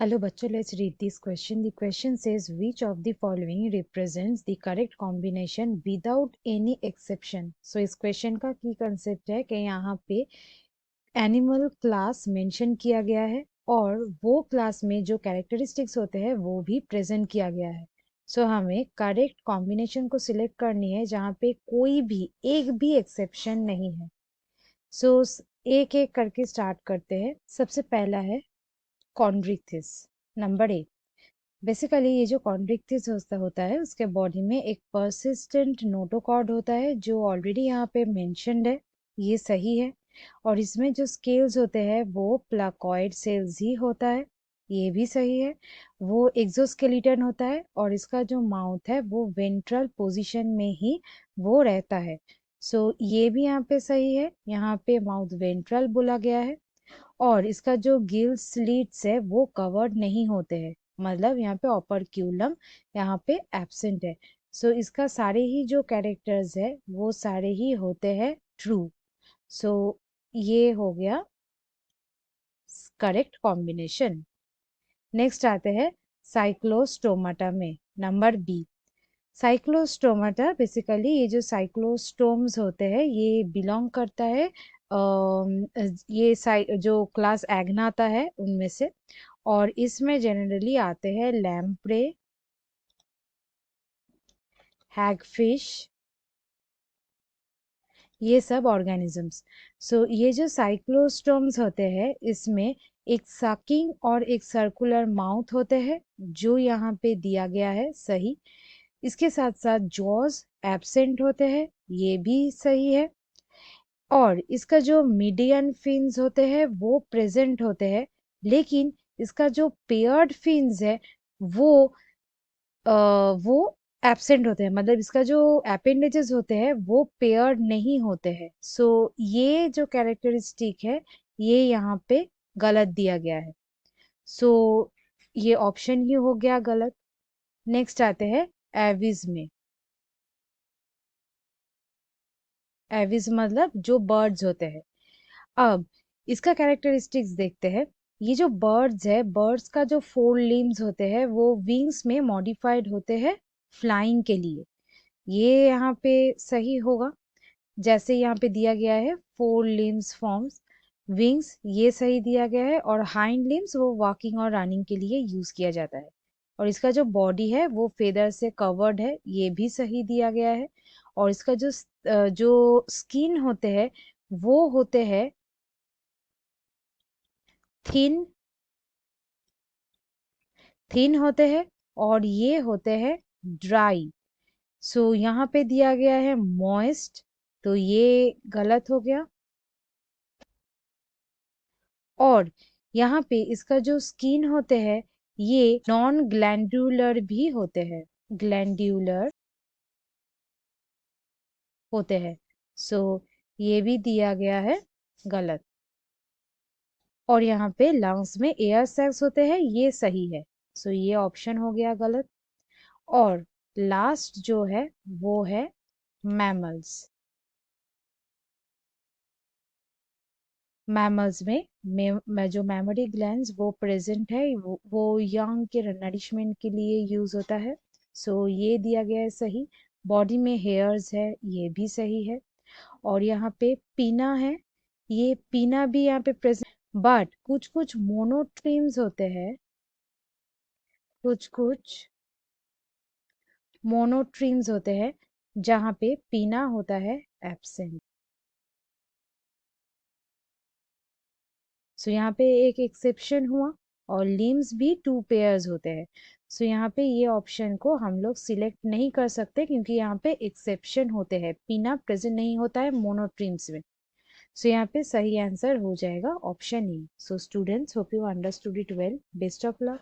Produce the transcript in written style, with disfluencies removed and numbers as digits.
Hello, bachcho, let's read this question. The question says, which of the following represents the correct combination without any exception? So इस question का की concept है कि यहाँ पे animal class mention किया गया है और वो क्लास में जो कैरेक्टरिस्टिक्स होते हैं वो भी प्रेजेंट किया गया है. सो हमें करेक्ट कॉम्बिनेशन को सिलेक्ट करनी है जहाँ पे कोई भी एक भी एक्सेप्शन नहीं है. सो एक एक करके स्टार्ट करते हैं. सबसे पहला है कॉन्ड्रिक्थिस. Number A. बेसिकली ये जो कॉन्ड्रिक्टिस होता है उसके बॉडी में एक परसिस्टेंट नोटोकॉर्ड होता है जो ऑलरेडी यहाँ पे मेंशन्ड है. ये सही है. और इसमें जो स्केल्स होते हैं वो प्लाकॉइड सेल्स ही होता है. ये भी सही है. वो एक्सोस्केलेटन होता है और इसका जो माउथ है वो वेंट्रल पोजीशन में ही वो रहता है. सो ये भी यहाँ पे सही है. यहाँ पे माउथ वेंट्रल बोला गया है. और इसका जो गिल स्लिट्स है वो कवर्ड नहीं होते हैं. मतलब यहाँ पे ऑपरक्यूलम यहाँ पे एब्सेंट है. सो इसका सारे ही जो कैरेक्टर्स है वो सारे ही होते हैं ट्रू. सो ये हो गया करेक्ट कॉम्बिनेशन. नेक्स्ट आते हैं साइक्लोस्टोमाटा में. Number B. साइक्लोस्टोमाटा बेसिकली ये जो साइक्लोस्टोम्स होते हैं ये बिलोंग करता है ये जो क्लास एग्नाता है उनमें से. और इसमें जनरली आते हैं लैम्प्रे, हैगफिश, ये सब ऑर्गेनिजम्स. सो ये जो साइक्लोस्टोम्स होते हैं इसमें एक सकिंग और एक सर्कुलर माउथ होते हैं जो यहाँ पे दिया गया है. सही. इसके साथ साथ जॉज एब्सेंट होते हैं. ये भी सही है. और इसका जो मीडियन फिन्स होते हैं वो प्रेजेंट होते हैं. लेकिन इसका जो पेयर्ड फिन्स है वो वो एब्सेंट होते हैं. मतलब इसका जो अपेंडेजेस होते हैं वो पेयर्ड नहीं होते हैं. सो ये जो कैरेक्टरिस्टिक है ये यहाँ पे गलत दिया गया है. सो ये ऑप्शन ही हो गया गलत. नेक्स्ट आते हैं एविज में. एविज मतलब जो बर्ड्स होते हैं. अब इसका कैरेक्टरिस्टिक्स देखते हैं. ये जो बर्ड्स है बर्ड्स का जो 4 लिम्स होते हैं वो विंग्स में मॉडिफाइड होते हैं फ्लाइंग के लिए. ये यहाँ पे सही होगा. जैसे यहाँ पे दिया गया है 4 लिम्स फॉर्म्स विंग्स, ये सही दिया गया है. और हाइंड लिम्स वो वॉकिंग और रनिंग के लिए यूज किया जाता है. और इसका जो बॉडी है वो फेदर से कवर्ड है. ये भी सही दिया गया है. और इसका जो स्किन होते हैं वो होते हैं थिन थिन होते हैं. और ये होते हैं ड्राई. सो यहाँ पे दिया गया है मॉइस्ट. तो ये गलत हो गया. और यहाँ पे इसका जो स्किन होते हैं ये नॉन ग्लैंडुलर भी होते हैं. ग्लैंड्यूलर होते हैं. सो ये भी दिया गया है गलत. और यहाँ पे लंग्स में एयर सैक्स होते हैं. ये सही है. सो ये ऑप्शन हो गया गलत. और लास्ट जो है वो है मैमल्स. मैमल्स में जो मैमरी ग्लैंड्स वो प्रेजेंट है वो यंग के नरिशमेंट के लिए यूज होता है. सो ये दिया गया है सही. बॉडी में हेयर्स है. ये भी सही है. और यहाँ पे पीना है. ये पीना भी यहाँ पे प्रेजेंट. बट कुछ कुछ मोनोट्रीम्स होते हैं. कुछ कुछ मोनोट्रीम्स होते हैं जहाँ पे पीना होता है एब्सेंट. सो यहाँ पे एक एक्सेप्शन हुआ. और लिम्स भी 2 पेयर्स होते हैं. सो यहाँ पे ये ऑप्शन को हम लोग सिलेक्ट नहीं कर सकते क्योंकि यहाँ पे एक्सेप्शन होते हैं. पीना प्रेजेंट नहीं होता है मोनोट्रीम्स में. सो यहाँ पे सही आंसर हो जाएगा option E. So students hope you understood it well. Best of luck.